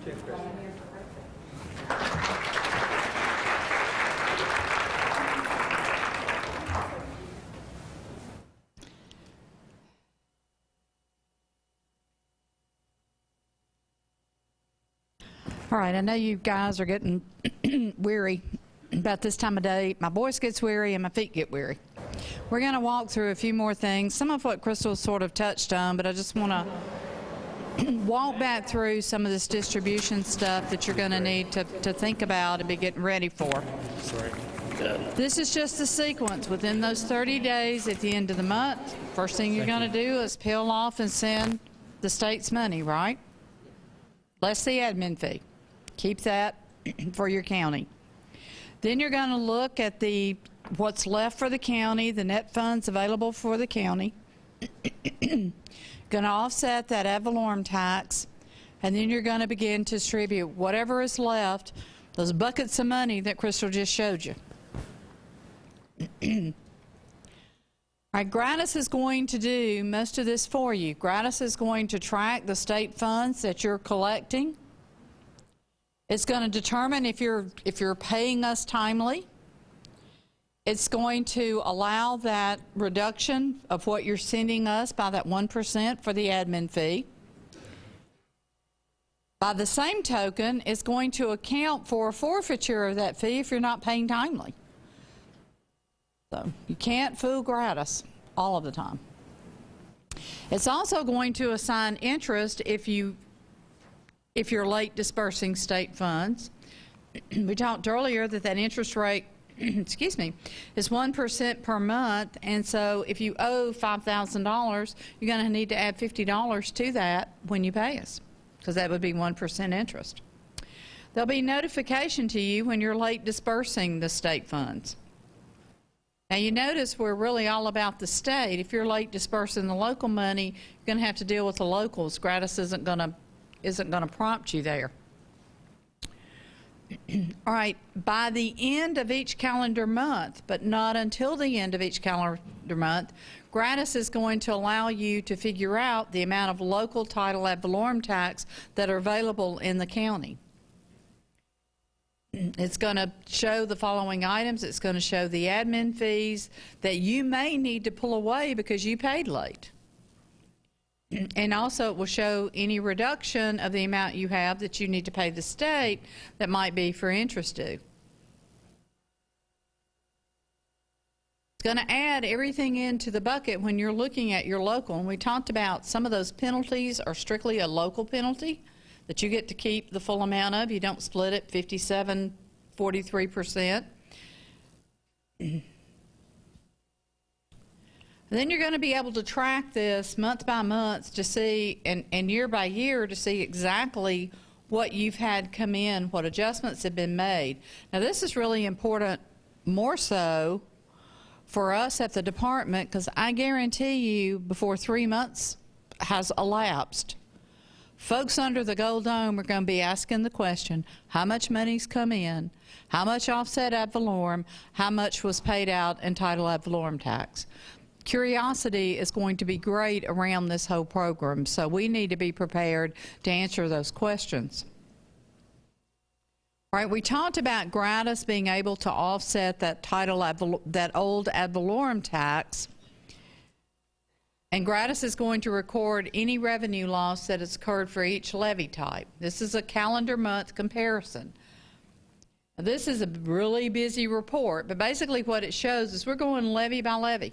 All right, I know you guys are getting weary about this time of day. My voice gets weary and my feet get weary. We're going to walk through a few more things, some of what Crystal sort of touched on, but I just want to walk back through some of this distribution stuff that you're going to need to think about and be getting ready for. This is just the sequence. Within those 30 days at the end of the month, first thing you're going to do is peel off and send the state's money, right? Less the admin fee. Keep that for your county. Then you're going to look at what's left for the county, the net funds available for the county. Going to offset that ad valorem tax, and then you're going to begin to distribute whatever is left, those buckets of money that Crystal just showed you. All right, Gratis is going to do most of this for you. Gratis is going to track the state funds that you're collecting. It's going to determine if you're paying us timely. It's going to allow that reduction of what you're sending us by that 1% for the admin fee. By the same token, it's going to account for a forfeiture of that fee if you're not paying timely. So you can't fool Gratis all of the time. It's also going to assign interest if you're late dispersing state funds. We talked earlier that interest rate excuse me, is 1% per month, and so if you owe $5,000, you're going to need to add $50 to that when you pay us, because that would be 1% interest. There'll be notification to you when you're late dispersing the state funds. Now you notice we're really all about the state. If you're late dispersing the local money, you're going to have to deal with the locals. Gratis isn't going to prompt you there. All right, by the end of each calendar month, but not until the end of each calendar month, Gratis is going to allow you to figure out the amount of local title ad valorem tax that are available in the county. It's going to show the following items. It's going to show the admin fees that you may need to pull away because you paid late. And also it will show any reduction of the amount you have that you need to pay the state that might be for interest due. It's going to add everything into the bucket when you're looking at your local. And we talked about some of those penalties are strictly a local penalty that you get to keep the full amount of. You don't split it 57, 43%. Then you're going to be able to track this month by month to see, and year by year to see exactly what you've had come in, what adjustments have been made. Now this is really important, more so for us at the department, because I guarantee you before 3 months has elapsed, folks under the Gold Dome are going to be asking the question, how much money's come in, how much offset ad valorem, how much was paid out in title ad valorem tax. Curiosity is going to be great around this whole program, so we need to be prepared to answer those questions. All right, we talked about Gratis being able to offset that that old ad valorem tax, and Gratis is going to record any revenue loss that has occurred for each levy type. This is a calendar month comparison. Now, this is a really busy report, but basically what it shows is we're going levy by levy.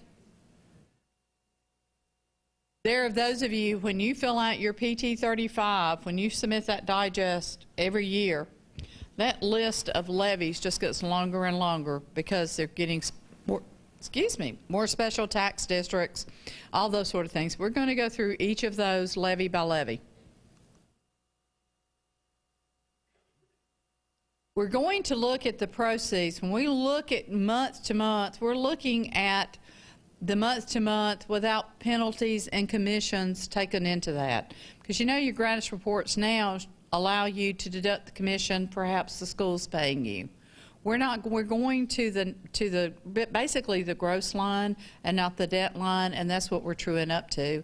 There are those of you, when you fill out your PT 35, when you submit that digest every year, that list of levies just gets longer and longer because they're getting more special tax districts, all those sort of things. We're going to go through each of those levy by levy. We're going to look at the proceeds. When we look at month to month, we're looking at the month to month without penalties and commissions taken into that. Because you know your Gratis reports now allow you to deduct the commission perhaps the school's paying you. We're going to basically the gross line and not the debt line, and that's what we're truing up to.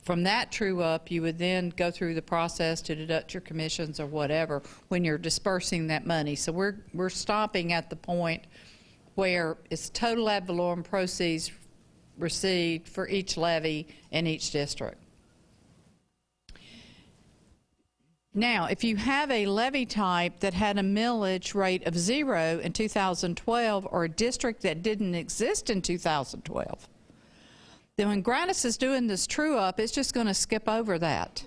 from that true up, you would then go through the process to deduct your commissions or whatever when you're dispersing that money. So we're stopping at the point where it's total ad valorem proceeds received for each levy in each district. Now, if you have a levy type that had a millage rate of 0 in 2012 or a district that didn't exist in 2012, then when Gratis is doing this true up, it's just going to skip over that.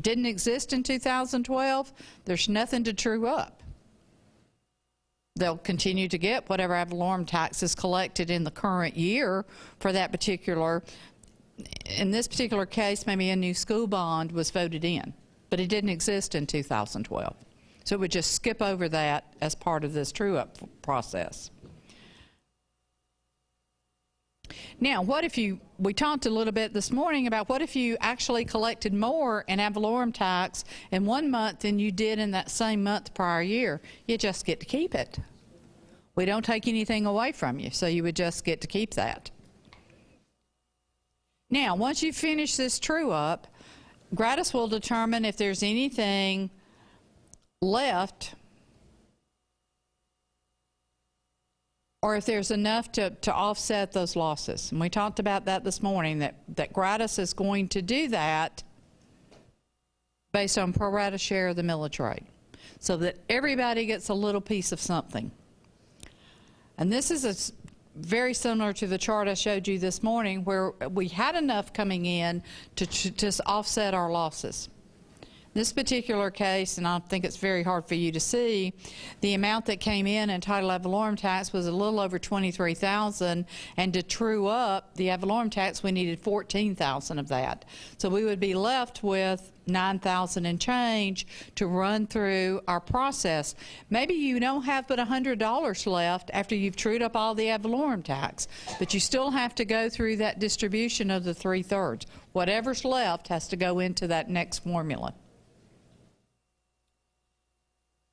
Didn't exist in 2012, there's nothing to true up. They'll continue to get whatever ad valorem tax is collected in the current year for that particular, in this particular case, maybe a new school bond was voted in, but it didn't exist in 2012. So it would just skip over that as part of this true up process. Now, what if we talked a little bit this morning about what if you actually collected more in ad valorem tax in 1 month than you did in that same month prior year? You just get to keep it. We don't take anything away from you, so you would just get to keep that. Now, once you finish this true up, Gratis will determine if there's anything left or if there's enough to offset those losses. And we talked about that this morning, that Gratis is going to do that based on pro rata share of the millage rate, so that everybody gets a little piece of something. And this is very similar to the chart I showed you this morning, where we had enough coming in to just offset our losses. This particular case, and I think it's very hard for you to see, the amount that came in title ad valorem tax was a little over $23,000, and to true up the ad valorem tax, we needed $14,000 of that. So we would be left with $9,000 and change to run through our process. Maybe you don't have but $100 left after you've trued up all the ad valorem tax, but you still have to go through that distribution of the 3/3. Whatever's left has to go into that next formula.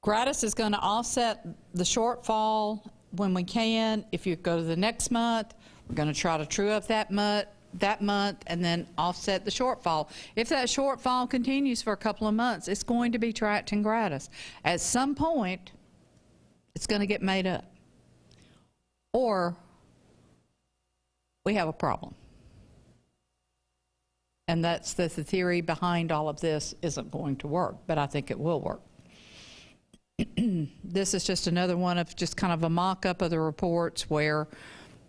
Gratis is going to offset the shortfall when we can. If you go to the next month, we're going to try to true up that month and then offset the shortfall. If that shortfall continues for a couple of months, it's going to be tracked in Gratis. At some point, it's going to get made up. Or we have a problem. And that's the theory behind all of this isn't going to work, but I think it will work. This is just another one of just kind of a mock-up of the reports where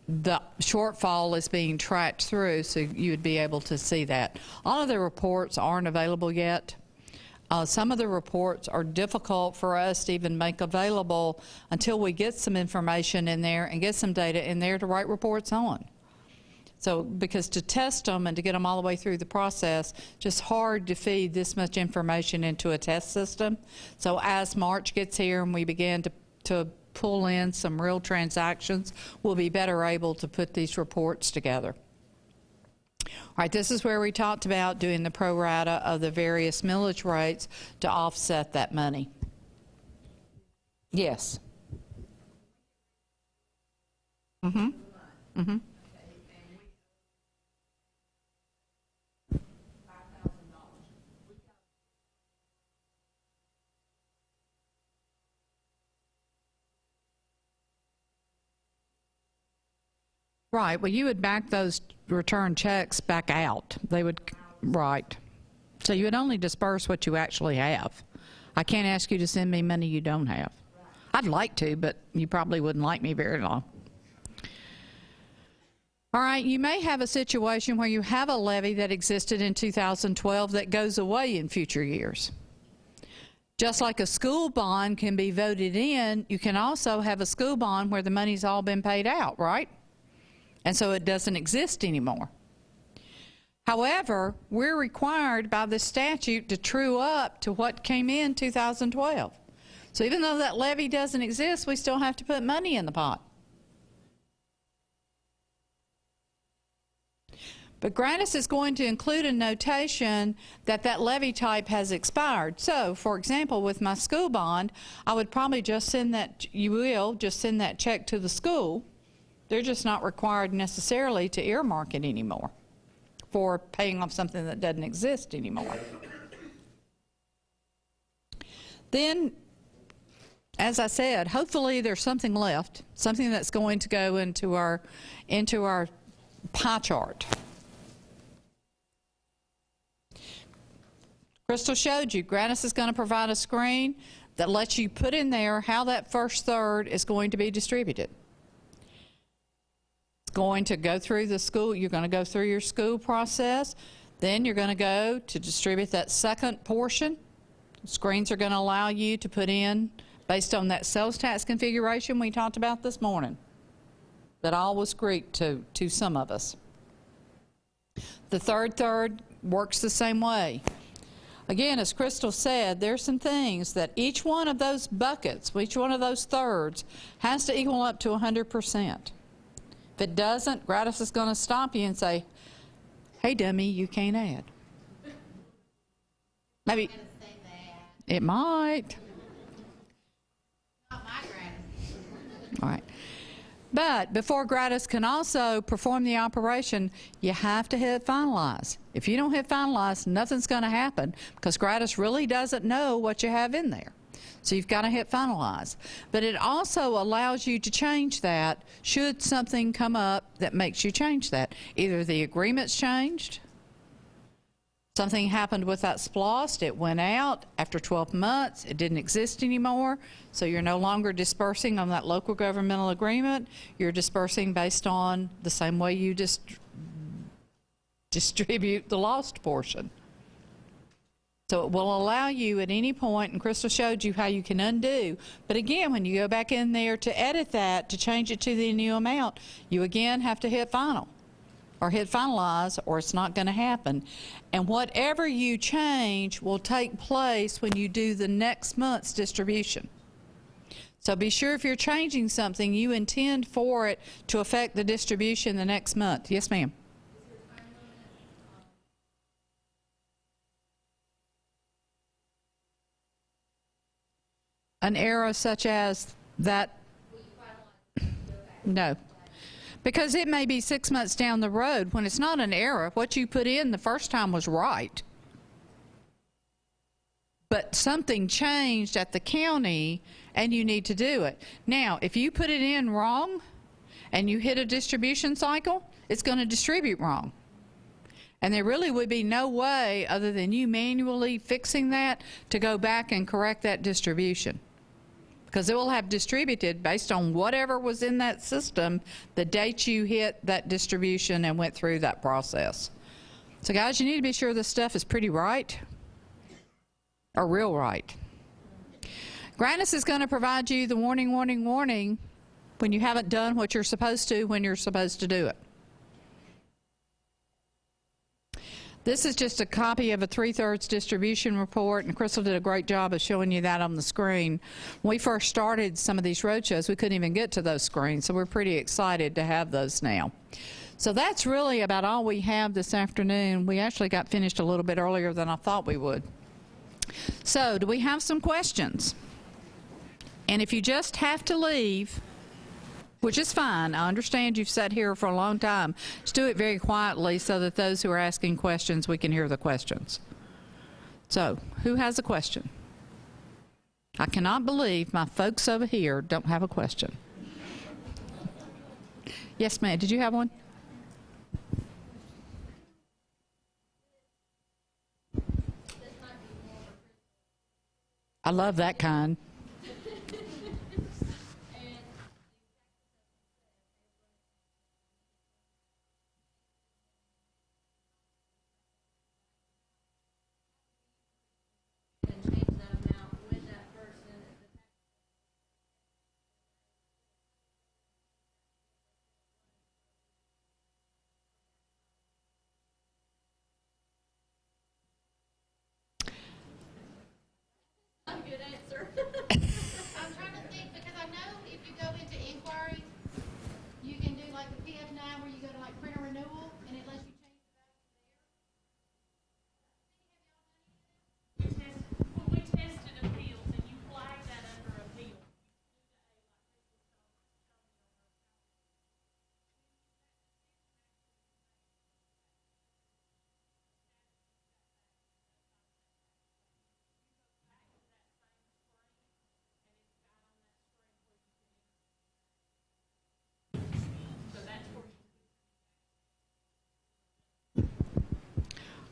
the shortfall is being tracked through, so you would be able to see that. All of the reports aren't available yet. Some of the reports are difficult for us to even make available until we get some information in there and get some data in there to write reports on. So, because to test them and to get them all the way through the process, just hard to feed this much information into a test system. So as March gets here and we begin to pull in some real transactions, we'll be better able to put these reports together. All right, this is where we talked about doing the pro rata of the various millage rates to offset that money. Yes. Mm-hmm. Mm-hmm. Right, well, you would back those return checks back out. They would, right. So you would only disperse what you actually have. I can't ask you to send me money you don't have. I'd like to, but you probably wouldn't like me very long. All right, you may have a situation where you have a levy that existed in 2012 that goes away in future years. Just like a school bond can be voted in, you can also have a school bond where the money's all been paid out, right? And so it doesn't exist anymore. However, we're required by the statute to true up to what came in 2012. So even though that levy doesn't exist, we still have to put money in the pot. But Gratis is going to include a notation that that levy type has expired. So, for example, with my school bond, I would probably just send that, you will just send that check to the school. They're just not required necessarily to earmark it anymore for paying off something that doesn't exist anymore. Then, as I said, hopefully there's something left, something that's going to go into our pie chart. Crystal showed you, Grannis is going to provide a screen that lets you put in there how that first third is going to be distributed. It's going to go through the school, you're going to go through your school process, then you're going to go to distribute that second portion. Screens are going to allow you to put in, based on that sales tax configuration we talked about this morning, that all was Greek to some of us. The third works the same way. Again, as Crystal said, there's some things that each one of those buckets, each one of those thirds, has to equal up to 100%. If it doesn't, Gradis is going to stop you and say, hey, dummy, you can't add. Maybe it might. Not my Gradis. All right. But before Gradis can also perform the operation, you have to hit finalize. If you don't hit finalize, nothing's going to happen because Gradis really doesn't know what you have in there. So you've got to hit finalize. But it also allows you to change that should something come up that makes you change that. Either the agreement's changed, something happened with that SPLOST, it went out after 12 months, it didn't exist anymore, so you're no longer dispersing on that local governmental agreement, you're dispersing based on the same way you distribute the lost portion. So it will allow you at any point, and Crystal showed you how you can undo, but again, when you go back in there to edit that, to change it to the new amount, you again have to hit final. Or hit finalize, or it's not going to happen. And whatever you change will take place when you do the next month's distribution. So be sure if you're changing something, you intend for it to affect the distribution the next month. Yes, ma'am. An error such as that? No. Because it may be 6 months down the road when it's not an error. What you put in the first time was right. But something changed at the county and you need to do it. Now, if you put it in wrong and you hit a distribution cycle, it's going to distribute wrong. And there really would be no way other than you manually fixing that to go back and correct that distribution. Because it will have distributed based on whatever was in that system the date you hit that distribution and went through that process. So guys, you need to be sure this stuff is pretty right or real right. Grannis is going to provide you the warning when you haven't done what you're supposed to when you're supposed to do it. This is just a copy of a 3/3 distribution report, and Crystal did a great job of showing you that on the screen. When we first started some of these roadshows, we couldn't even get to those screens, so we're pretty excited to have those now. So that's really about all we have this afternoon. We actually got finished a little bit earlier than I thought we would. So do we have some questions? And if you just have to leave, which is fine. I understand you've sat here for a long time. Just do it very quietly so that those who are asking questions, we can hear the questions. So, who has a question? I cannot believe my folks over here don't have a question. Yes, ma'am. Did you have one? I love that kind.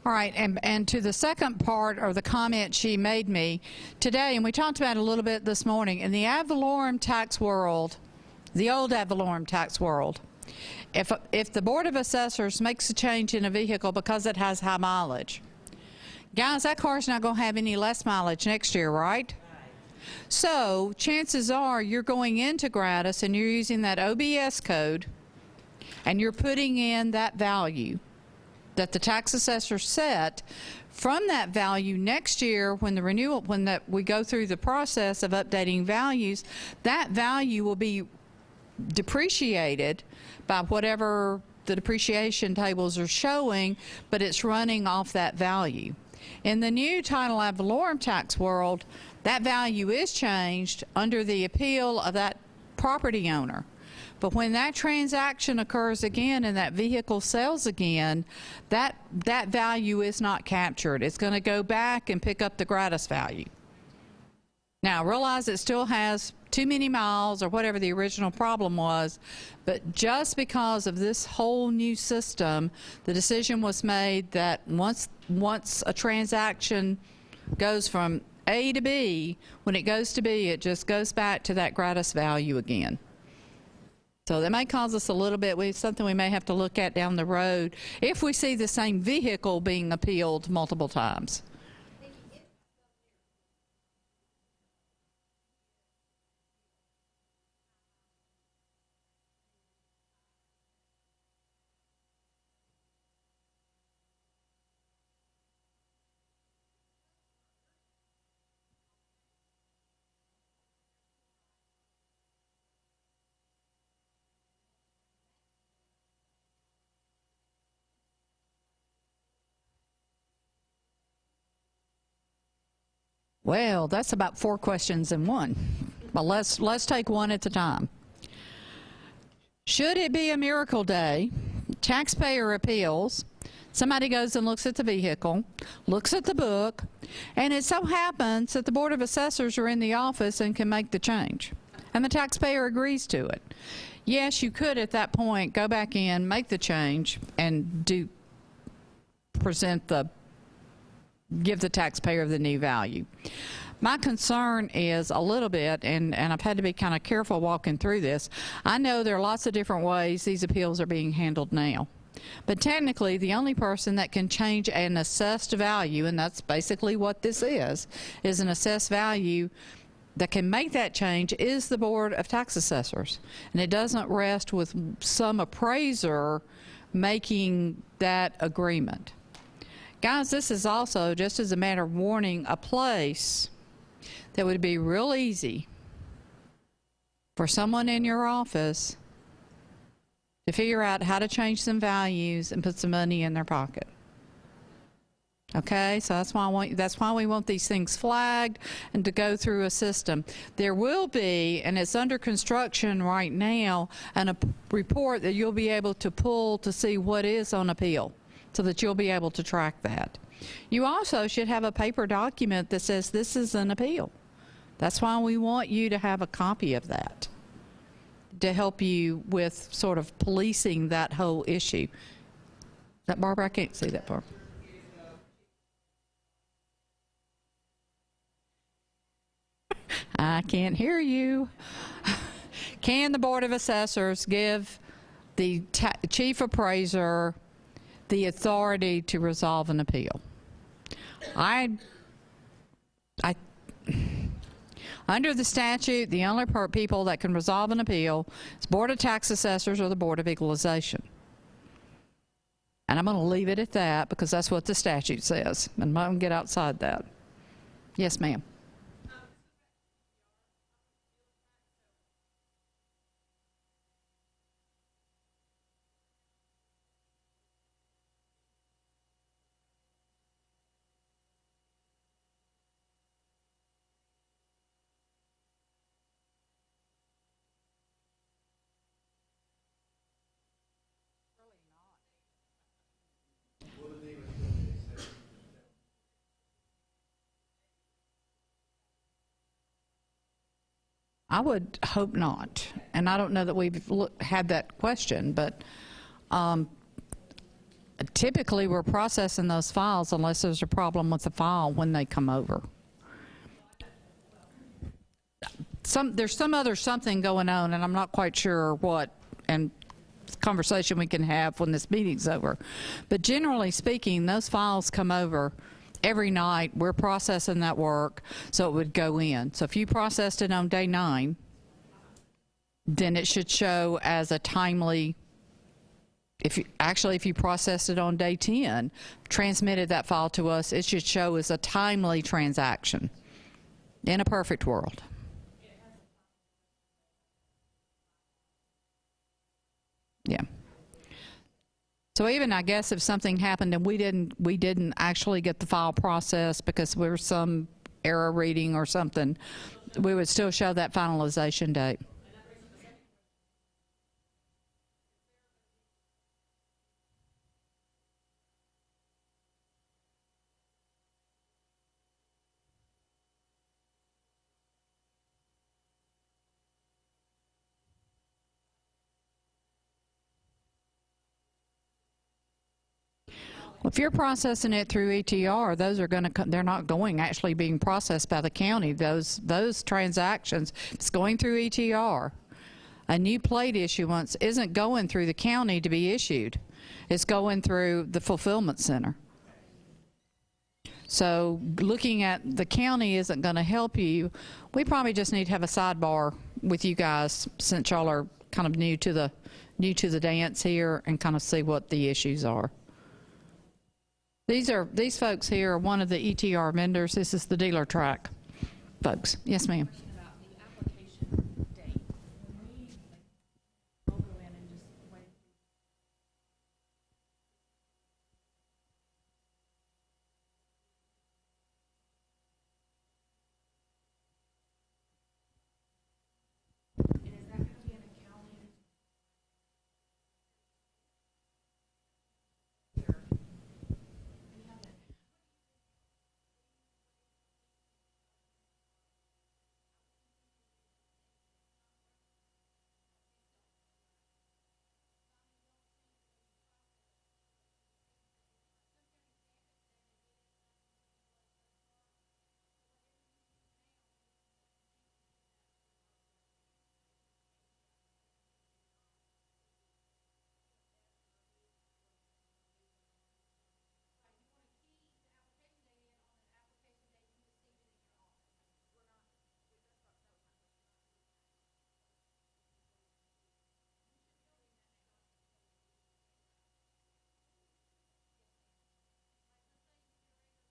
All right, and to the second part or the comment she made me today, and we talked about it a little bit this morning, in the ad valorem tax world, the old ad valorem tax world, if the Board of Assessors makes a change in a vehicle because it has high mileage, guys, that car's not going to have any less mileage next year, right? So chances are you're going into Gratis and you're using that OBS code and you're putting in that value that the tax assessor set. From that value next year, when the renewal, we go through the process of updating values, that value will be depreciated by whatever the depreciation tables are showing, but it's running off that value. In the new title ad valorem tax world, that value is changed under the appeal of that property owner. But when that transaction occurs again and that vehicle sells again, that value is not captured. It's going to go back and pick up the Gratis value. Now, realize it still has too many miles or whatever the original problem was, but just because of this whole new system, the decision was made that once a transaction goes from A to B, when it goes to B, it just goes back to that Gratis value again. So that may cause us a little bit, something we may have to look at down the road if we see the same vehicle being appealed multiple times. Well, that's about 4 questions in one. But let's take one at a time. Should it be a miracle day, taxpayer appeals, somebody goes and looks at the vehicle, looks at the book, and it so happens that the Board of Assessors are in the office and can make the change, and the taxpayer agrees to it. Yes, you could at that point go back in, make the change, and give the taxpayer the new value. My concern is a little bit, and I've had to be kind of careful walking through this. I know there are lots of different ways these appeals are being handled now. But technically, the only person that can change an assessed value, and that's basically what this is an assessed value that can make that change, is the Board of Tax Assessors. And it doesn't rest with some appraiser making that agreement. Guys, this is also, just as a matter of warning, a place that would be real easy for someone in your office to figure out how to change some values and put some money in their pocket. Okay, so that's why we want these things flagged and to go through a system. There will be, and it's under construction right now, a report that you'll be able to pull to see what is on appeal, so that you'll be able to track that. You also should have a paper document that says this is an appeal. That's why we want you to have a copy of that, to help you with sort of policing that whole issue. Is that Barbara? I can't see that, Barbara. I can't hear you. Can the Board of Assessors give the chief appraiser the authority to resolve an appeal? Under the statute, the only people that can resolve an appeal is Board of Tax Assessors or the Board of Equalization. And I'm going to leave it at that because that's what the statute says. And I'm not going to get outside that. Yes, ma'am. I would hope not, and I don't know that we've had that question, but Typically, we're processing those files unless there's a problem with the file when they come over. There's some other something going on, and I'm not quite sure what, and conversation we can have when this meeting's over. But generally speaking, those files come over every night. We're processing that work, so it would go in. So if you processed it on day 9, then it should show as a timely. If you processed it on day 10, transmitted that file to us, it should show as a timely transaction in a perfect world. Yeah. So even, I guess, if something happened and we didn't actually get the file processed because there was some error reading or something, we would still show that finalization date. If you're processing it through ETR, those are going to they're not actually being processed by the county. Those transactions, it's going through ETR. A new plate issuance isn't going through the county to be issued. It's going through the fulfillment center. So looking at the county isn't going to help you. We probably just need to have a sidebar with you guys, since y'all are kind of new to the dance here, and kind of see what the issues are. These folks here are one of the ETR vendors. This is the dealer track folks. Yes, ma'am. About the application date. When we'll go in and just wait. And is that going to be an accounting?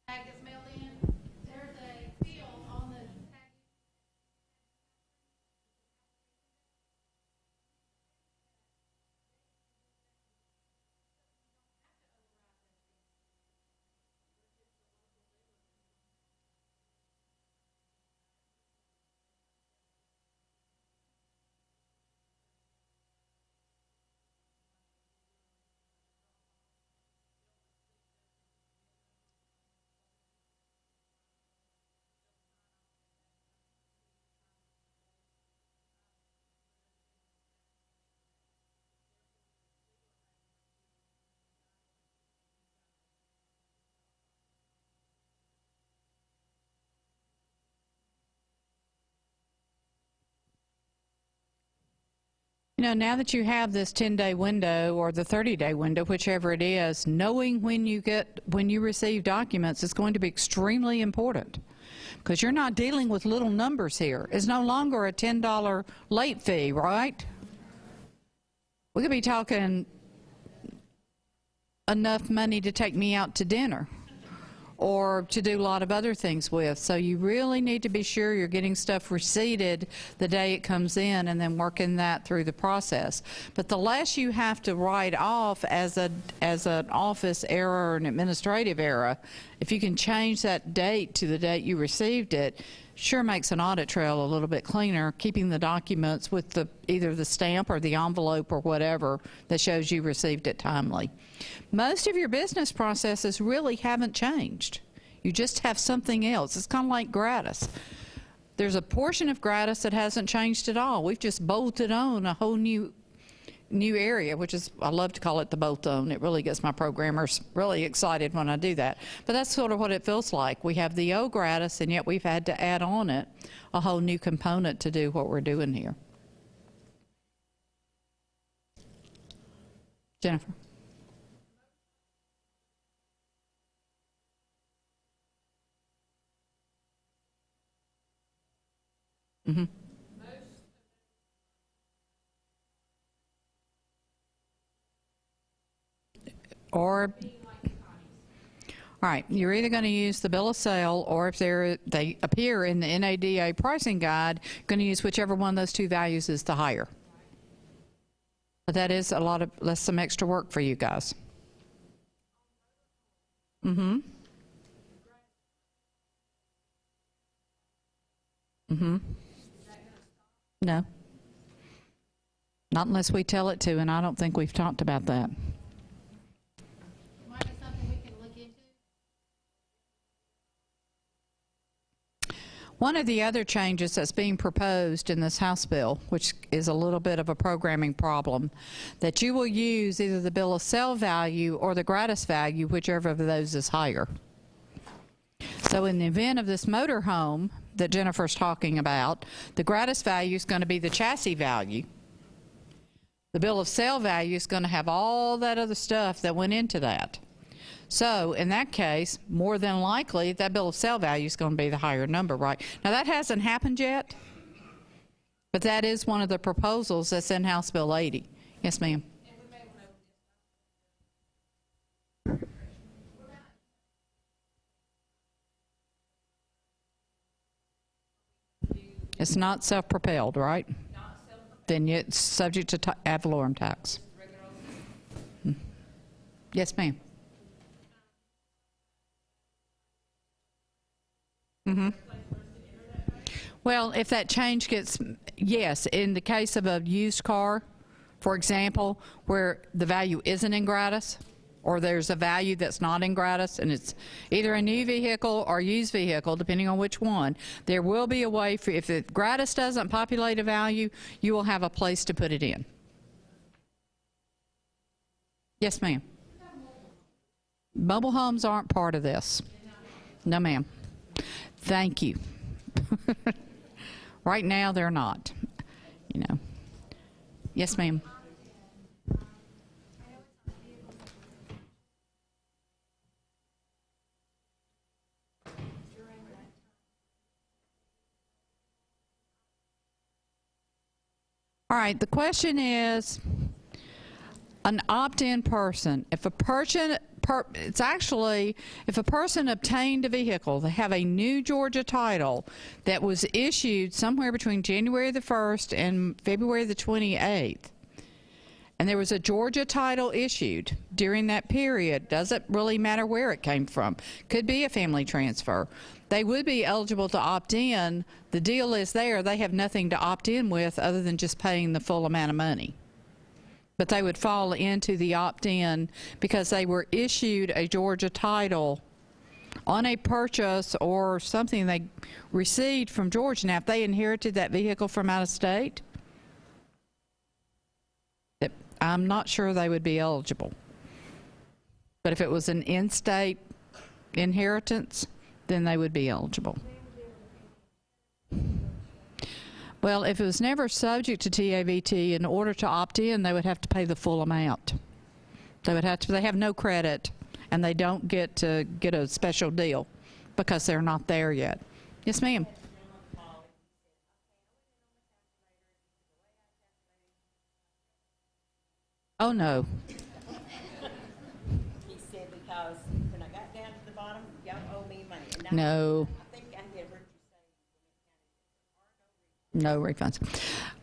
Tag gets mailed in, there's a field on the tag. You know, now that you have this 10-day window or the 30-day window, whichever it is, knowing when you receive documents is going to be extremely important, because you're not dealing with little numbers here. It's no longer a $10 late fee, right? We could be talking enough money to take me out to dinner or to do a lot of other things with. So you really need to be sure you're getting stuff receipted the day it comes in, and then working that through the process. But the less you have to write off as an office error or an administrative error, if you can change that date to the date you received it, sure makes an audit trail a little bit cleaner, keeping the documents with either the stamp or the envelope or whatever that shows you received it timely. Most of your business processes really haven't changed. You just have something else. It's kind of like Gratis. There's a portion of Gratis that hasn't changed at all. We've just bolted on a whole new new area, which is, I love to call it the bolt zone. It really gets my programmers really excited when I do that. But that's sort of what it feels like. We have the old gratis, and yet we've had to add on it a whole new component to do what we're doing here. Jennifer? Mm-hmm. Or, all right, you're either going to use the bill of sale, or if they appear in the NADA pricing guide, you're going to use whichever one of those two values is the higher. But that is that's some extra work for you guys. Mm-hmm. Mm-hmm. No. Not unless we tell it to, and I don't think we've talked about that. Might be something we can look into. One of the other changes that's being proposed in this House bill, which is a little bit of a programming problem, that you will use either the bill of sale value or the gratis value, whichever of those is higher. So in the event of this motor home that Jennifer's talking about, the gratis value is going to be the chassis value. The bill of sale value is going to have all that other stuff that went into that. So in that case, more than likely, that bill of sale value is going to be the higher number, right? Now that hasn't happened yet, but that is one of the proposals that's in House Bill 80. Yes, ma'am. It's not self-propelled, right? Then it's subject to ad valorem tax. Yes, ma'am. Mm-hmm. Well, if that change gets, yes, in the case of a used car, for example, where the value isn't in gratis, or there's a value that's not in gratis, and it's either a new vehicle or used vehicle, depending on which one, there will be a way for, if the gratis doesn't populate a value, you will have a place to put it in. Yes, ma'am. Mobile homes aren't part of this. No, ma'am. Thank you. Right now, they're not, you know. Yes, ma'am. All right, the question is, an opt-in person, if a person, it's actually, if a person obtained a vehicle, they have a new Georgia title that was issued somewhere between January the 1st and February the 28th, and there was a Georgia title issued during that period, doesn't really matter where it came from, could be a family transfer, they would be eligible to opt in. The deal is there, they have nothing to opt in with other than just paying the full amount of money. But they would fall into the opt-in because they were issued a Georgia title on a purchase or something they received from Georgia. Now, if they inherited that vehicle from out of state, I'm not sure they would be eligible. But if it was an in-state inheritance, then they would be eligible. Well, if it was never subject to TAVT, in order to opt in, they would have to pay the full amount. They would have to, they have no credit, and they don't get to get a special deal because they're not there yet. Yes, ma'am. Oh, no. He said, because when I got down to the bottom, y'all owe me money. And No. I think I had heard you say No refunds.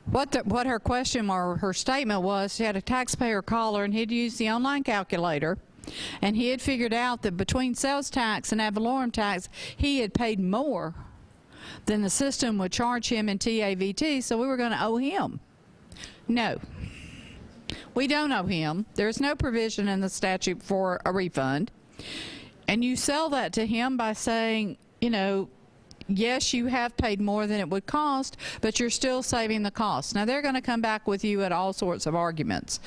What her question or her statement was, she had a taxpayer call her, and he'd used the online calculator, and he had figured out that between sales tax and ad valorem tax, he had paid more than the system would charge him in TAVT, so we were going to owe him. No. We don't owe him. There's no provision in the statute for a refund. And you sell that to him by saying, you know, yes, you have paid more than it would cost, but you're still saving the cost. Now, they're going to come back with you at all sorts of arguments.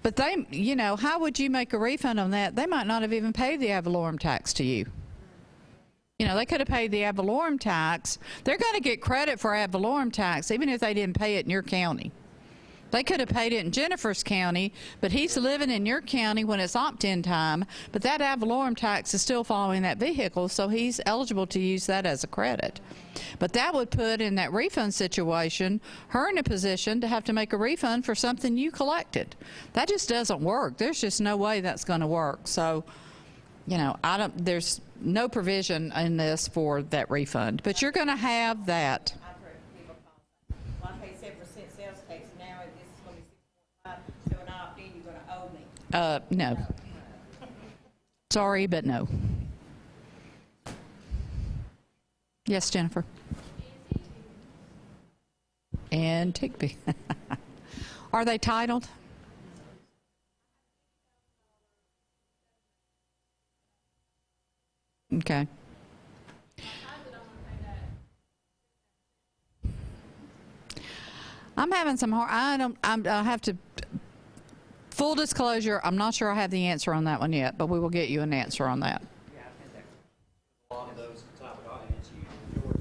But they, you know, how would you make a refund on that? They might not have even paid the ad valorem tax to you. You know, they could have paid the ad valorem tax. They're going to get credit for ad valorem tax, even if they didn't pay it in your county. They could have paid it in Jennifer's county, but he's living in your county when it's opt-in time, but that ad valorem tax is still following that vehicle, so he's eligible to use that as a credit. But that would put, in that refund situation, her in a position to have to make a refund for something you collected. That just doesn't work. There's just no way that's going to work. So, you know, there's no provision in this for that refund, but you're going to have that. I've heard people call, well, I pay 7% sales tax now, and this is going to be 6.5, so when I opt in, you're going to owe me. No. Sorry, but no. Yes, Jennifer. And Tigby. Are they titled? Okay. I'm having some hard. I have to. Full disclosure, I'm not sure I have the answer on that one yet, but we will get you an answer on that. Yeah, I think that a lot of those type of documents you in Georgia,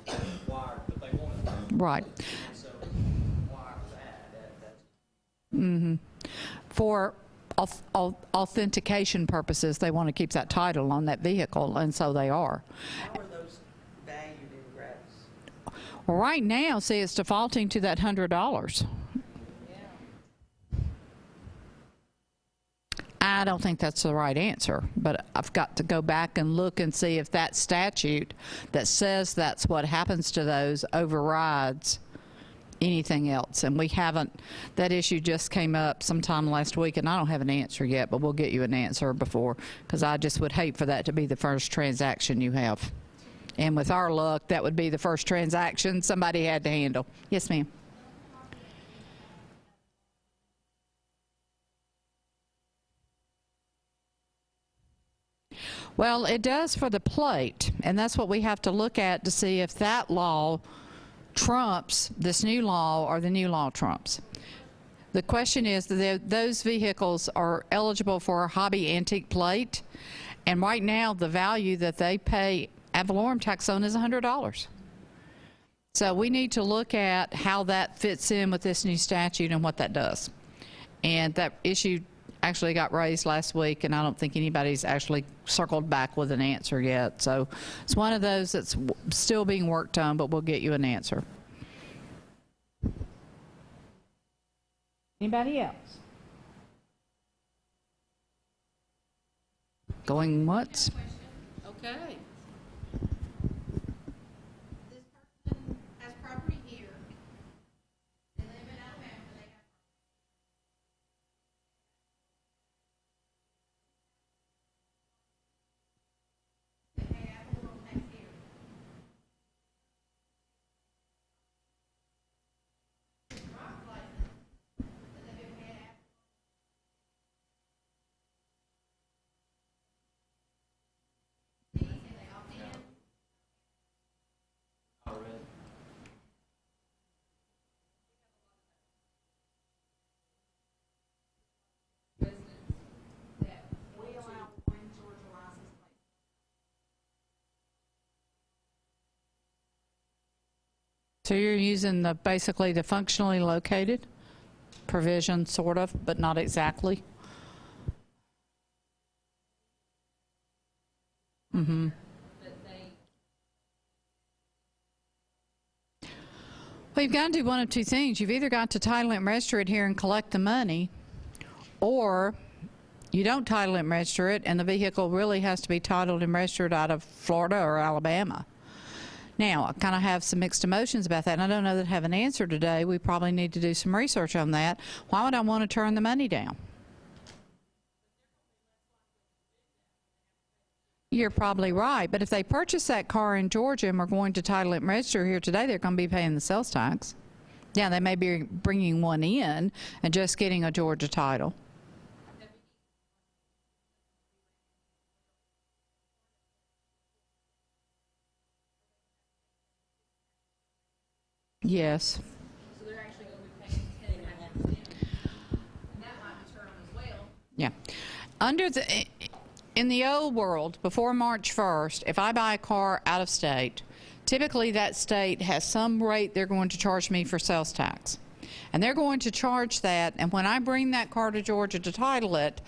that's not required, but they want it. Right. So require that's. Mm-hmm. For authentication purposes, they want to keep that title on that vehicle, and so they are. How are those valued in gross? Well, right now, see, it's defaulting to that $100. I don't think that's the right answer, but I've got to go back and look and see if that statute that says that's what happens to those overrides anything else. And we haven't, that issue just came up sometime last week, and I don't have an answer yet, but we'll get you an answer before, because I just would hate for that to be the first transaction you have. And with our luck, that would be the first transaction somebody had to handle. Yes, ma'am. Well, it does for the plate, and that's what we have to look at to see if that law trumps this new law or the new law trumps. The question is that those vehicles are eligible for a hobby antique plate, and right now the value that they pay ad valorem tax on is $100. So we need to look at how that fits in with this new statute and what that does. And that issue actually got raised last week, and I don't think anybody's actually circled back with an answer yet. So it's one of those that's still being worked on, but we'll get you an answer. Anybody else? Going once? Okay. This person has property here. They live in Alabama, they have they pay ad valorem tax here. Driver's license, that they've been paying ad and they opt in. Already. Residents that we allow one Georgia license plate. So you're using the basically the functionally located provision, sort of, but not exactly. Mm-hmm. Well, you've got to do one of two things. You've either got to title it and register it here and collect the money, or you don't title it and register it, and the vehicle really has to be titled and registered out of Florida or Alabama. Now, I kind of have some mixed emotions about that, and I don't know that I have an answer today. We probably need to do some research on that. Why would I want to turn the money down? You're probably right, but if they purchase that car in Georgia and we're going to title it and register here today, they're going to be paying the sales tax. Yeah, they may be bringing one in and just getting a Georgia title. Yes. So they're actually going to be paying 10.5%. And that might deter them as well. Yeah. In the old world, before March 1st, if I buy a car out of state, typically that state has some rate they're going to charge me for sales tax. And they're going to charge that, and when I bring that car to Georgia to title it,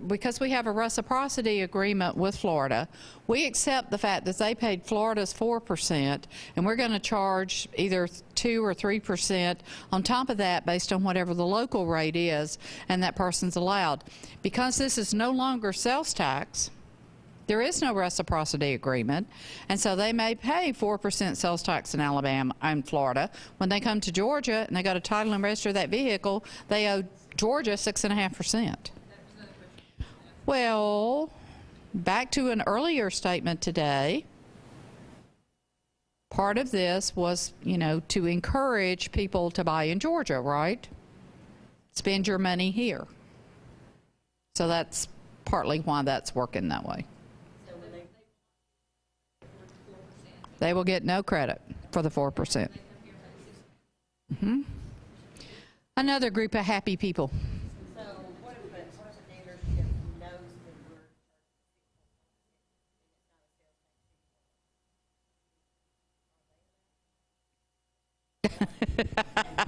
because we have a reciprocity agreement with Florida, we accept the fact that they paid Florida's 4%, and we're going to charge either 2 or 3% on top of that based on whatever the local rate is, and that person's allowed. Because this is no longer sales tax, there is no reciprocity agreement, and so they may pay 4% sales tax in Alabama and Florida. When they come to Georgia and they go to title and register that vehicle, they owe Georgia 6.5%. Well, back to an earlier statement today, part of this was, to encourage people to buy in Georgia, right? Spend your money here. So that's partly why that's working that way. They will get no credit for the 4%. Another group of happy people. So what if a dealership knows that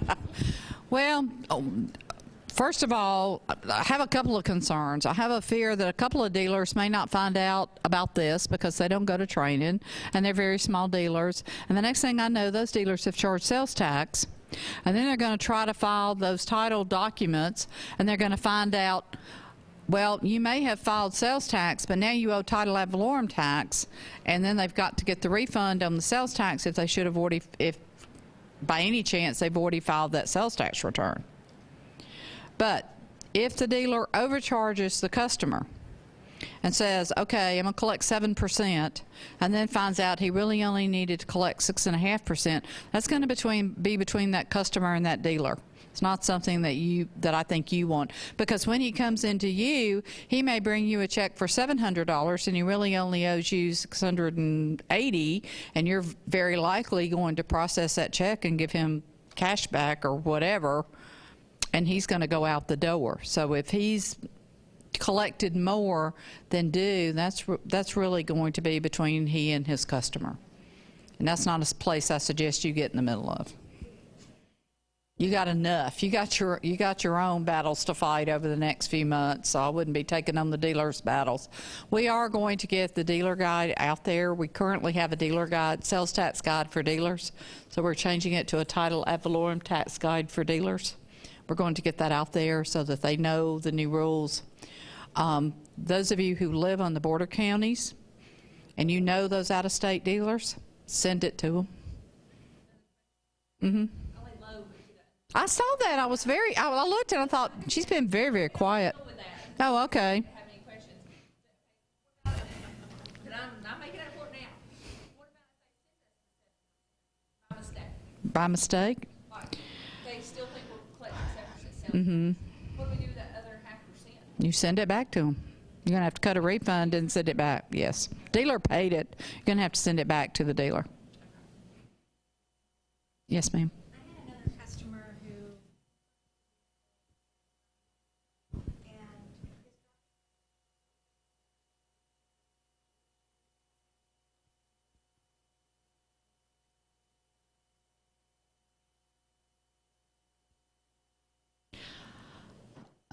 we're Well, first of all, I have a couple of concerns. I have a fear that a couple of dealers may not find out about this because they don't go to training, and they're very small dealers. And the next thing I know, those dealers have charged sales tax, and then they're going to try to file those title documents, and they're going to find out, well, you may have filed sales tax, but now you owe title ad valorem tax, and then they've got to get the refund on the sales tax if they should have already, if by any chance they've already filed that sales tax return. But if the dealer overcharges the customer and says, okay, I'm going to collect 7%, and then finds out he really only needed to collect 6.5%, that's going to be between that customer and that dealer. It's not something that I think you want, because when he comes into you, he may bring you a check for $700 and he really only owes you $680, and you're very likely going to process that check and give him cash back or whatever, and he's going to go out the door. So if he's collected more than due, that's really going to be between he and his customer. And that's not a place I suggest you get in the middle of. You got enough. You got your own battles to fight over the next few months, so I wouldn't be taking on the dealers' battles. We are going to get the dealer guide out there. We currently have a dealer guide, sales tax guide for dealers, so we're changing it to a title ad valorem tax guide for dealers. We're going to get that out there so that they know the new rules. Those of you who live on the border counties and you know those out-of-state dealers, send it to them. I saw that. I looked and I thought, she's been very, very quiet. Oh, okay. Have any questions? But I'm not making up for it now. What about if they send us by mistake? By mistake? Like, they still think we're collecting 7% sales. What do we do with that other 0.5%? You send it back to them. You're going to have to cut a refund and send it back. Yes. Dealer paid it. You're going to have to send it back to the dealer. Yes, ma'am. I had another customer who,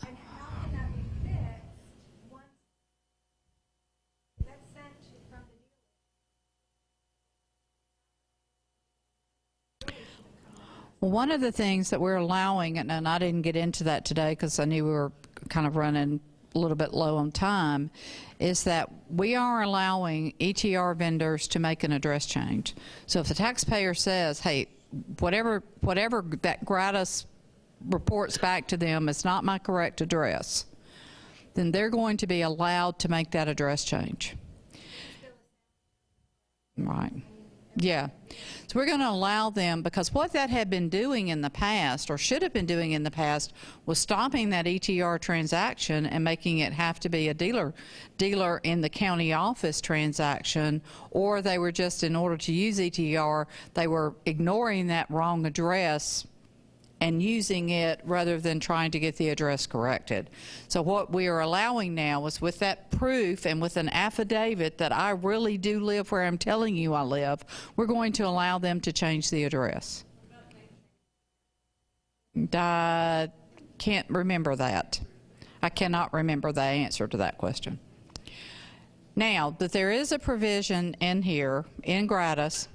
and how can that be fixed once that's sent from the dealer? Well, one of the things that we're allowing, and I didn't get into that today because I knew we were kind of running a little bit low on time, is that we are allowing ETR vendors to make an address change. So if the taxpayer says, hey, whatever that gratis reports back to them is not my correct address, then they're going to be allowed to make that address change. Right. Yeah. So we're going to allow them, because what that had been doing in the past, or should have been doing in the past, was stopping that ETR transaction and making it have to be a dealer in the county office transaction, or they were just, in order to use ETR, they were ignoring that wrong address and using it rather than trying to get the address corrected. So what we are allowing now is, with that proof and with an affidavit that I really do live where I'm telling you I live, we're going to allow them to change the address. I can't remember that. I cannot remember the answer to that question. Now, that there is a provision in here, in Gratis,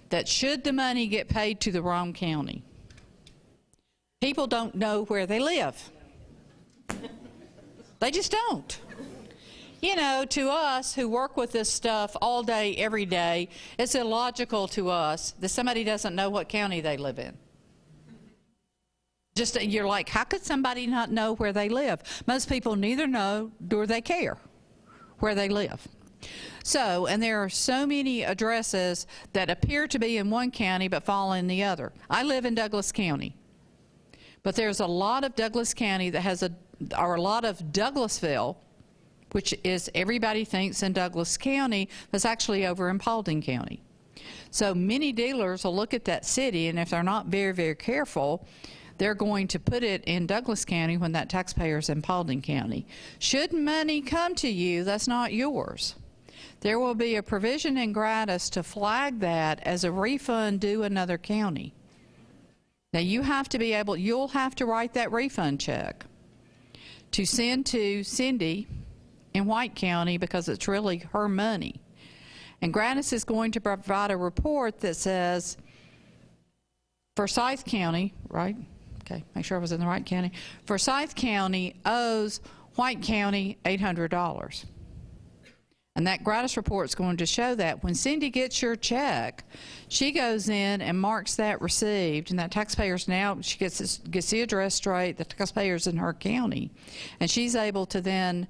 that should the money get paid to the wrong county, people don't know where they live. They just don't. You know, to us who work with this stuff all day, every day, it's illogical to us that somebody doesn't know what county they live in. Just, you're like, how could somebody not know where they live? Most people neither know nor they care where they live. So, and there are so many addresses that appear to be in one county but fall in the other. I live in Douglas County. But there's a lot of Douglas County that has or a lot of Douglasville, which is, everybody thinks in Douglas County, that's actually over in Paulding County. So many dealers will look at that city, and if they're not very, very careful, they're going to put it in Douglas County when that taxpayer's in Paulding County. Should money come to you, that's not yours. There will be a provision in Gratis to flag that as a refund due another county. Now you have to be able, you'll have to write that refund check to send to Cindy in White County, because it's really her money. And Gratis is going to provide a report that says, Forsyth County, right? Okay, make sure I was in the right county. Forsyth County owes White County $800. And that Gratis report is going to show that when Cindy gets your check, she goes in and marks that received, and that taxpayer's now, she gets the address straight, the taxpayer's in her county, and she's able to then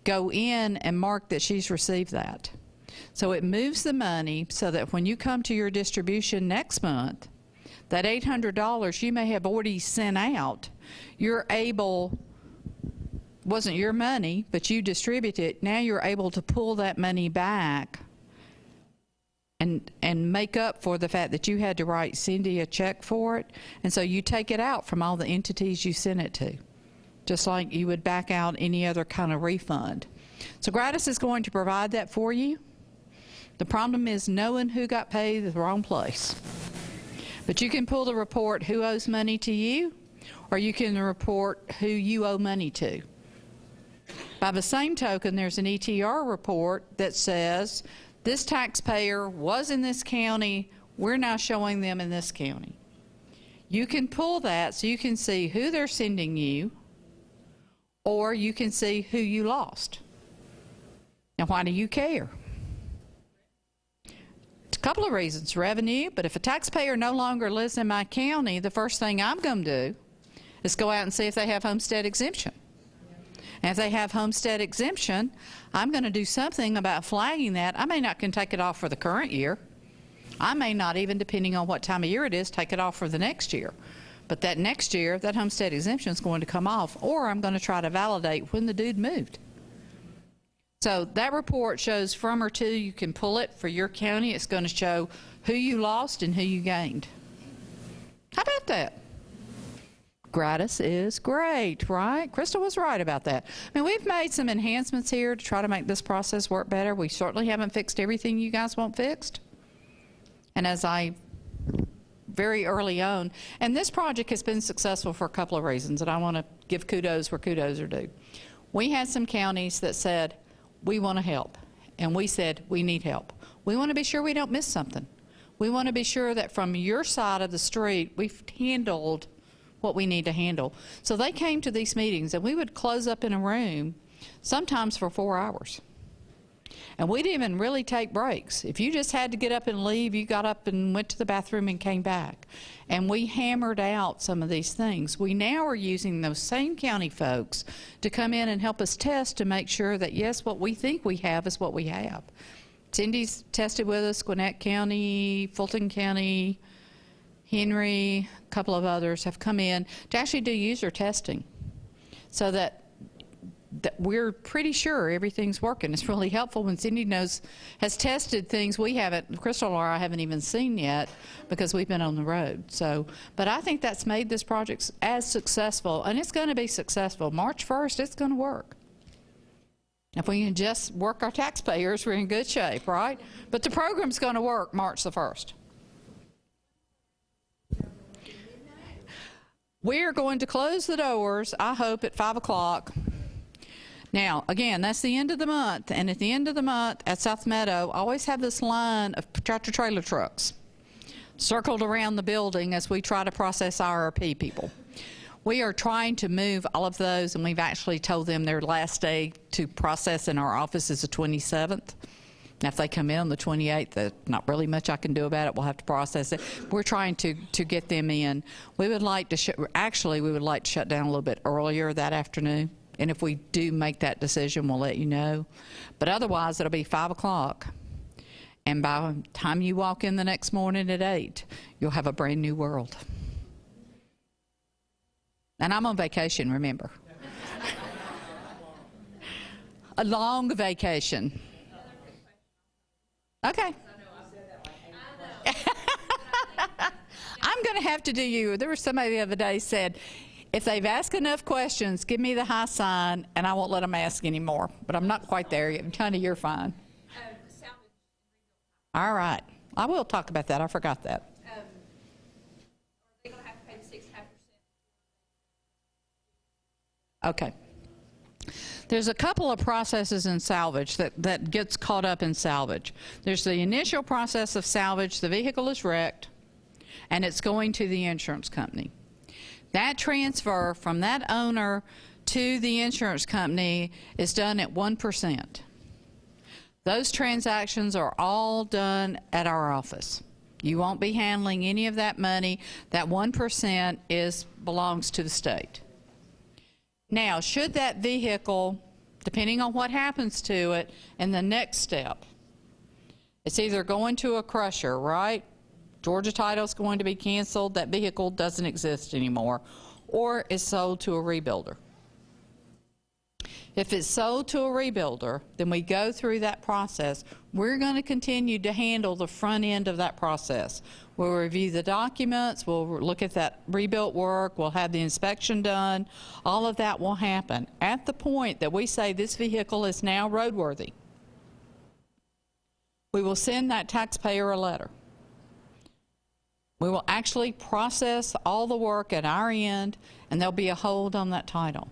go in and mark that she's received that. So it moves the money so that when you come to your distribution next month, that $800 you may have already sent out, you're able, wasn't your money, but you distribute it, now you're able to pull that money back and make up for the fact that you had to write Cindy a check for it. And so you take it out from all the entities you sent it to, just like you would back out any other kind of refund. So Gratis is going to provide that for you. The problem is knowing who got paid at the wrong place. But you can pull the report who owes money to you, or you can report who you owe money to. By the same token, there's an ETR report that says this taxpayer was in this county, we're now showing them in this county. You can pull that so you can see who they're sending you, or you can see who you lost. Now, why do you care? A couple of reasons. Revenue, but if a taxpayer no longer lives in my county, the first thing I'm going to do is go out and see if they have homestead exemption. And if they have homestead exemption, I'm going to do something about flagging that. I may not can take it off for the current year. I may not even, depending on what time of year it is, take it off for the next year. But that next year, that homestead exemption is going to come off, or I'm going to try to validate when the dude moved. So that report shows from or to. You can pull it for your county. It's going to show who you lost and who you gained. How about that? Gratis is great, right? Crystal was right about that. I mean, we've made some enhancements here to try to make this process work better. We certainly haven't fixed everything you guys want fixed. And as I very early on, and this project has been successful for a couple of reasons, and I want to give kudos where kudos are due. We had some counties that said, we want to help, and we said, we need help. We want to be sure we don't miss something. We want to be sure that from your side of the street, we've handled what we need to handle. So they came to these meetings, and we would close up in a room, sometimes for 4 hours. And we didn't even really take breaks. If you just had to get up and leave, you got up and went to the bathroom and came back. And we hammered out some of these things. We now are using those same county folks to come in and help us test to make sure that, yes, what we think we have is what we have. Cindy's tested with us, Gwinnett County, Fulton County, Henry, a couple of others have come in to actually do user testing so that we're pretty sure everything's working. It's really helpful when Cindy has tested things we haven't, Crystal or I haven't even seen yet because we've been on the road. So, but I think that's made this project as successful, and it's going to be successful. March 1st, it's going to work. If we can just work our taxpayers, we're in good shape, right? But the program's going to work March the 1st. We're going to close the doors, I hope, at 5 o'clock. Now, again, that's the end of the month, and at the end of the month at South Meadow, I always have this line of tractor-trailer trucks circled around the building as we try to process IRP people. We are trying to move all of those, and we've actually told them their last day to process in our office is the 27th. Now, if they come in on the 28th, there's not really much I can do about it. We'll have to process it. We're trying to get them in. We would like to actually, we would like to shut down a little bit earlier that afternoon. And if we do make that decision, we'll let you know. But otherwise, it'll be 5 o'clock. And by the time you walk in the next morning at 8, you'll have a brand new world. And I'm on vacation, remember. A long vacation. Okay. I'm going to have to do you. There was somebody the other day said, if they've asked enough questions, give me the high sign, and I won't let them ask anymore. But I'm not quite there yet. Honey, you're fine. All right. I will talk about that. I forgot that. Are they going to have to pay the 6.5%? Okay. There's a couple of processes in salvage that gets caught up in salvage. There's the initial process of salvage. The vehicle is wrecked, and it's going to the insurance company. That transfer from that owner to the insurance company is done at 1%. Those transactions are all done at our office. You won't be handling any of that money. That 1% belongs to the state. Now, should that vehicle, depending on what happens to it, in the next step, it's either going to a crusher, right? Georgia Title's going to be canceled, that vehicle doesn't exist anymore, or is sold to a rebuilder. If it's sold to a rebuilder, then we go through that process. We're going to continue to handle the front end of that process. We'll review the documents, we'll look at that rebuilt work, we'll have the inspection done. All of that will happen at the point that we say this vehicle is now roadworthy. We will send that taxpayer a letter. We will actually process all the work at our end, and there'll be a hold on that title.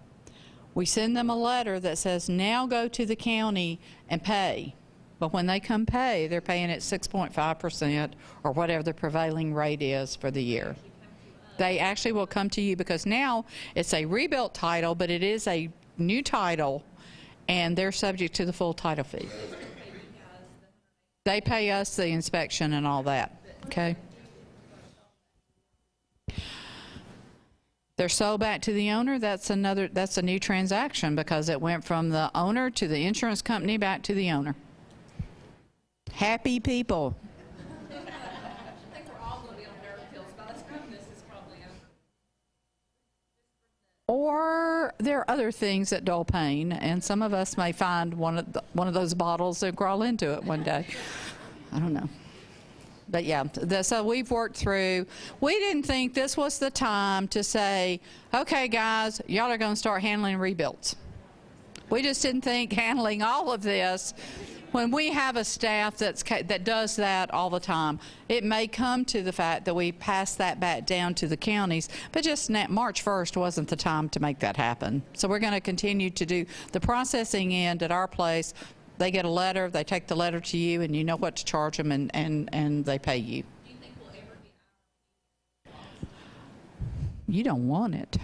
We send them a letter that says, now go to the county and pay. But when they come pay, they're paying at 6.5% or whatever the prevailing rate is for the year. They actually will come to you because now it's a rebuilt title, but it is a new title, and they're subject to the full title fee. They pay us the inspection and all that, okay? They're sold back to the owner. That's a new transaction because it went from the owner to the insurance company back to the owner. Happy people. I think we're all going to be on nerve pills by the time this is probably over. Or there are other things that dull pain, and some of us may find one of those bottles and crawl into it one day. I don't know. But yeah, so we've worked through. We didn't think this was the time to say, okay guys, y'all are going to start handling rebuilds. We just didn't think handling all of this, when we have a staff that does that all the time, it may come to the fact that we pass that back down to the counties, but just March 1st wasn't the time to make that happen. So we're going to continue to do the processing end at our place. They get a letter, they take the letter to you, and you know what to charge them, and they pay you. Do you think we'll ever be You don't want it.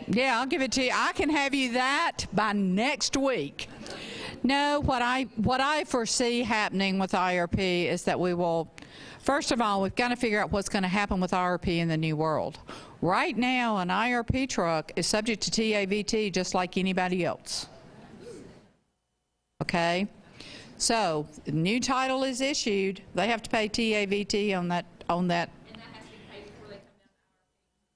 Yeah, I'll give it to you. I can have you that by next week. No, what I foresee happening with IRP is that we will, first of all, we've got to figure out what's going to happen with IRP in the new world. Right now, an IRP truck is subject to TAVT just like anybody else. Okay? So, the new title is issued, they have to pay TAVT on that. And that has to be paid before they come down.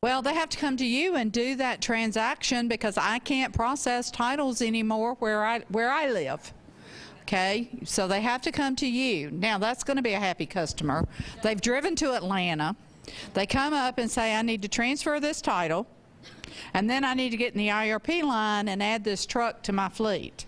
Well, they have to come to you and do that transaction because I can't process titles anymore where I live. Okay? So they have to come to you. Now, that's going to be a happy customer. They've driven to Atlanta. They come up and say, I need to transfer this title, and then I need to get in the IRP line and add this truck to my fleet.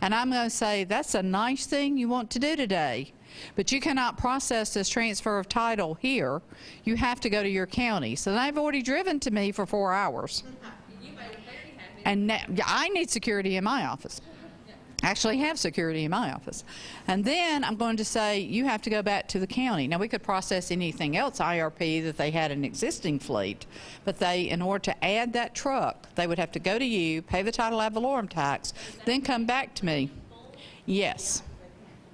And I'm going to say, that's a nice thing you want to do today, but you cannot process this transfer of title here. You have to go to your county. So they've already driven to me for 4 hours. You made them very happy. And now, I need security in my office. Actually have security in my office. And then I'm going to say, you have to go back to the county. Now, we could process anything else IRP that they had an existing fleet, but they, in order to add that truck, they would have to go to you, pay the title ad valorem tax, then come back to me. Yes.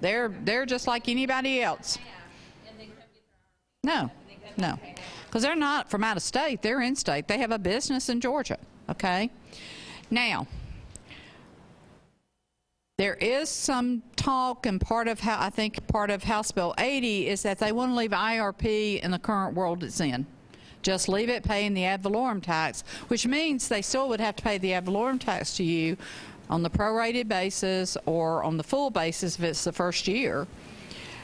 They're just like anybody else. And then come get their No, because they're not from out of state. They're in state. They have a business in Georgia, okay? Now, there is some talk, and part of how I think part of House Bill 80 is that they want to leave IRP in the current world it's in. Just leave it paying the ad valorem tax, which means they still would have to pay the ad valorem tax to you on the prorated basis or on the full basis if it's the first year,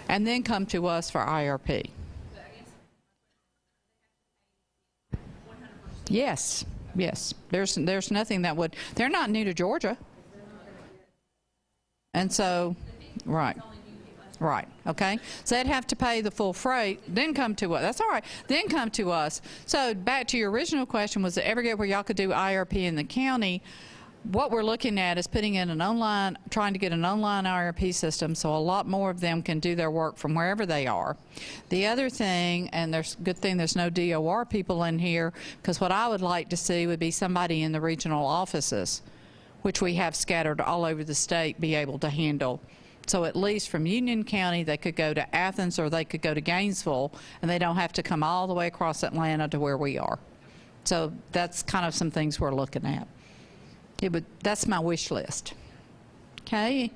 and then come to us for IRP. Yes, yes. There's nothing that would. They're not new to Georgia. And so, right, okay. So they'd have to pay the full freight, then come to us. That's all right. Then come to us. So back to your original question, was it ever get where y'all could do IRP in the county? What we're looking at is putting in an online, trying to get an online IRP system so a lot more of them can do their work from wherever they are. The other thing, and there's good thing there's no DOR people in here, because what I would like to see would be somebody in the regional offices, which we have scattered all over the state, be able to handle. So at least from Union County, they could go to Athens or they could go to Gainesville, and they don't have to come all the way across Atlanta to where we are. So that's kind of some things we're looking at. That's my wish list. Okay?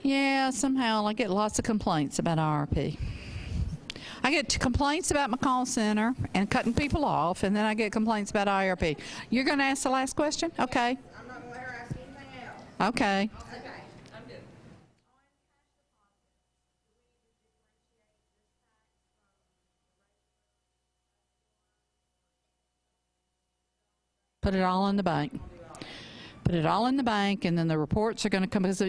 Yeah, somehow I get lots of complaints about IRP. I get complaints about my call center and cutting people off, and then I get complaints about IRP. You're going to ask the last question? Okay. I'm not gonna let her ask anything else. Okay. Okay. I'm good. Put it all in the bank. Put it all in the bank, and then the reports are going to come, because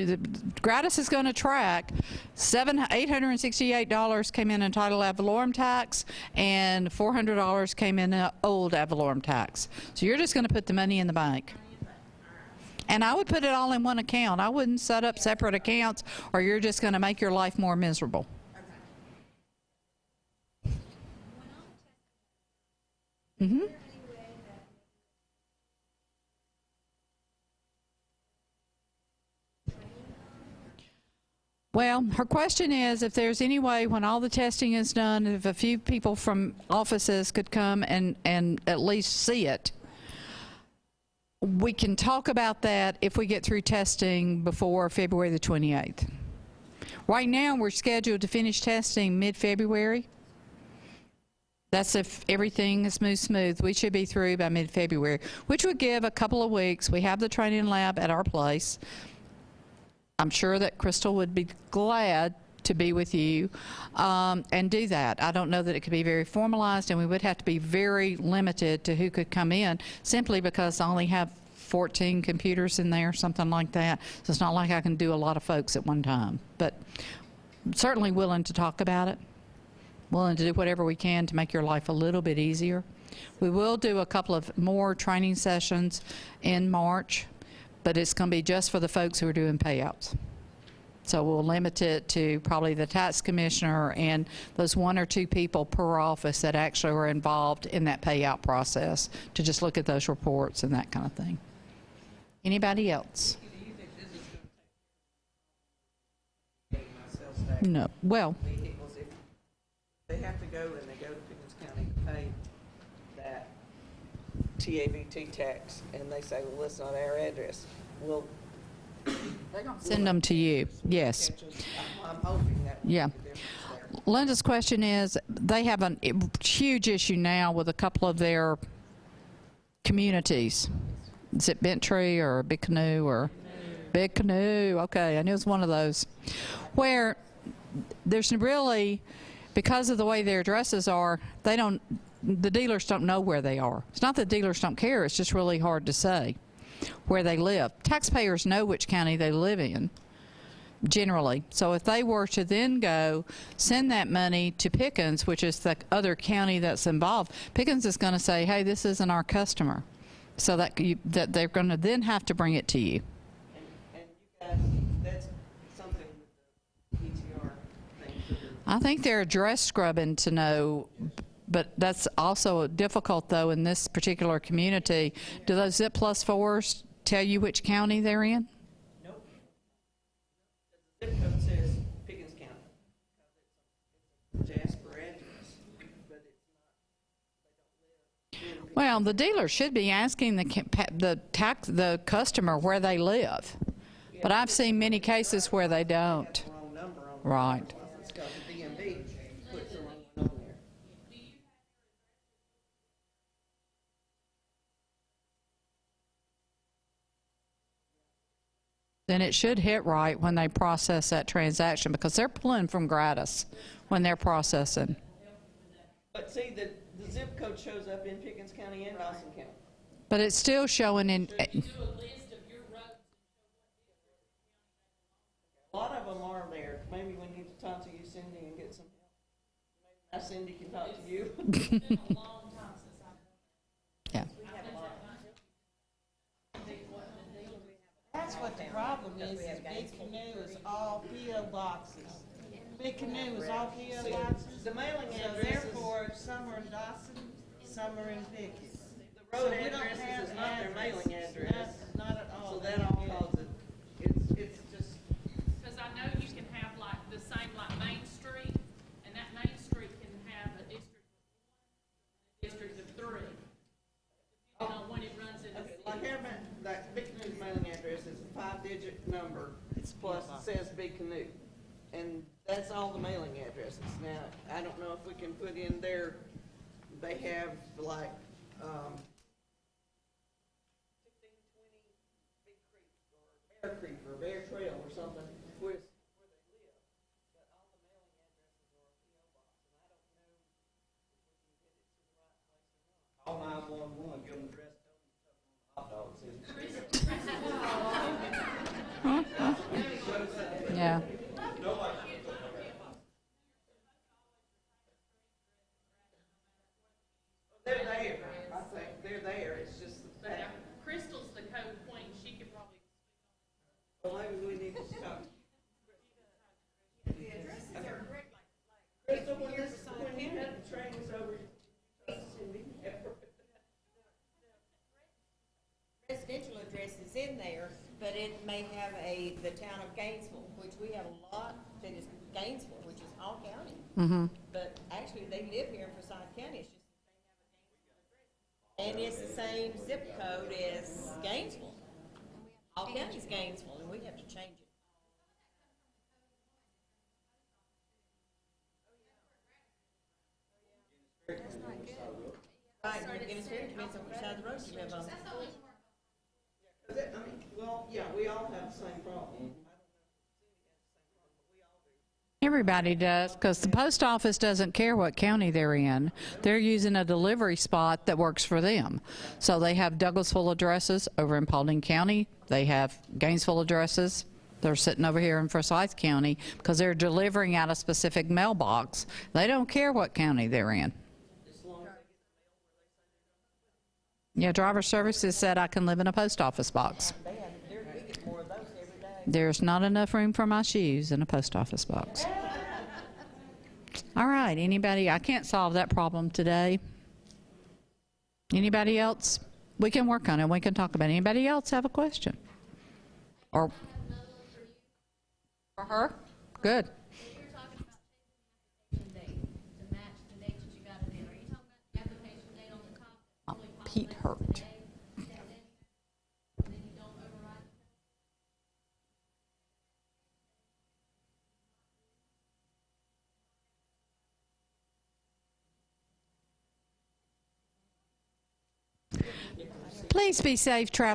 Gratis is going to track $868 came in title ad valorem tax, and $400 came in old ad valorem tax. So you're just going to put the money in the bank. And I would put it all in one account. I wouldn't set up separate accounts, or you're just going to make your life more miserable. Mm-hmm. Well, her question is if there's any way when all the testing is done, if a few people from offices could come and at least see it. We can talk about that if we get through testing before February the 28th. Right now, we're scheduled to finish testing mid-February. That's if everything is moved smooth. We should be through by mid-February, which would give a couple of weeks. We have the training lab at our place. I'm sure that Crystal would be glad to be with you and do that. I don't know that it could be very formalized, and we would have to be very limited to who could come in, simply because I only have 14 computers in there, something like that. So it's not like I can do a lot of folks at one time. But I'm certainly willing to talk about it, willing to do whatever we can to make your life a little bit easier. We will do a couple of more training sessions in March, but it's going to be just for the folks who are doing payouts. So we'll limit it to probably the tax commissioner and those 1 or 2 people per office that actually were involved in that payout process to just look at those reports and that kind of thing. Anybody else? Do you think this is going to take my sales tax No. Well, vehicles if they have to go and they go to Pickens County to pay that TAVT tax and they say, well, it's not our address? Will Send them to you, yes. I'm hoping that will Yeah. make a difference there. Linda's question is, they have a huge issue now with a couple of their communities. Is it Bent Tree or Big Canoe or Big Canoe? Okay, I knew it was one of those. Where there's really, because of the way their addresses are, the dealers don't know where they are. It's not that dealers don't care, it's just really hard to say where they live. Taxpayers know which county they live in, generally. So if they were to then go send that money to Pickens, which is the other county that's involved, Pickens is going to say, hey, this isn't our customer. So that they're going to then have to bring it to you. And you guys, that's something with the PTR thing to do. I think they're address scrubbing to know, but that's also difficult though in this particular community. Do those zip plus fours tell you which county they're in? Nope. The zip code says Pickens County. It's a Jasper address, but it's not, they don't live in Well, the dealer should be asking the customer where they live, but I've seen many cases where they don't. the wrong number on the Right. license because the DMV puts the wrong one on there. Then it should hit right when they process that transaction, because they're pulling from gratis when they're processing. But see, the zip code shows up in Pickens County and Dawson County. But it's still showing in, A lot of them are there. Maybe we need to talk to you, Cindy, and get some help. Maybe Cindy can talk to you. yeah. That's what the problem is Big Canoe is all P.O. boxes. Big Canoe is all P.O. boxes. The mailing So addresses, therefore, some are in Dawson, some are in Pickens. the road addresses is not their mailing address. Not at all. So that all causes it. It's just, Because I know you can have like the same like Main Street, and that Main Street can have a district of 3, depending on when it runs in the city. like that Big Canoe's mailing address is a 5-digit number, plus it says Big Canoe. And that's all the mailing addresses. Now, I don't know if we can put in there, they have like, 1620 Big Creek or Bear Creek or Bear Trail or something, where they live. But all the mailing addresses are a P.O. box, and I don't know if we can get it to the right place or not. Call 911, give them the address, tell them to chuck them on hot dogs. Yeah. They're there, I think, they're there, it's just the But fact. Crystal's the code queen, she could probably. Well, maybe we need to stop. The addresses are correct, Crystal, when you had the trains over, Cindy, residential address is in there, but it may have the town of Gainesville, which we have a lot that is Gainesville, which is all county. Mm-hmm. But actually, they live here in Forsyth County, it's just they have a Gainesville address. And it's the same zip code as Gainesville. All county's Gainesville, and we have to change it. Right, and it's very depends on which side of the road you live on. well, yeah, we all have the same problem. Everybody does, because the post office doesn't care what county they're in. They're using a delivery spot that works for them. So they have Douglasville addresses over in Paulding County. They have Gainesville addresses. They're sitting over here in Forsyth County because they're delivering out a specific mailbox. They don't care what county they're in. Yeah, driver services said I can live in a post office box. We get more of those every day. There's not enough room for my shoes in a post office box. All right, anybody? I can't solve that problem today. Anybody else? We can work on it. We can talk about it. Anybody else have a question? Or for her? Good. You're talking about changing the application date to match the date that you got it in. Are you talking about the application date on the top? that only Pete populates Hurt. the day, and then you don't override it? Please be safe traveling.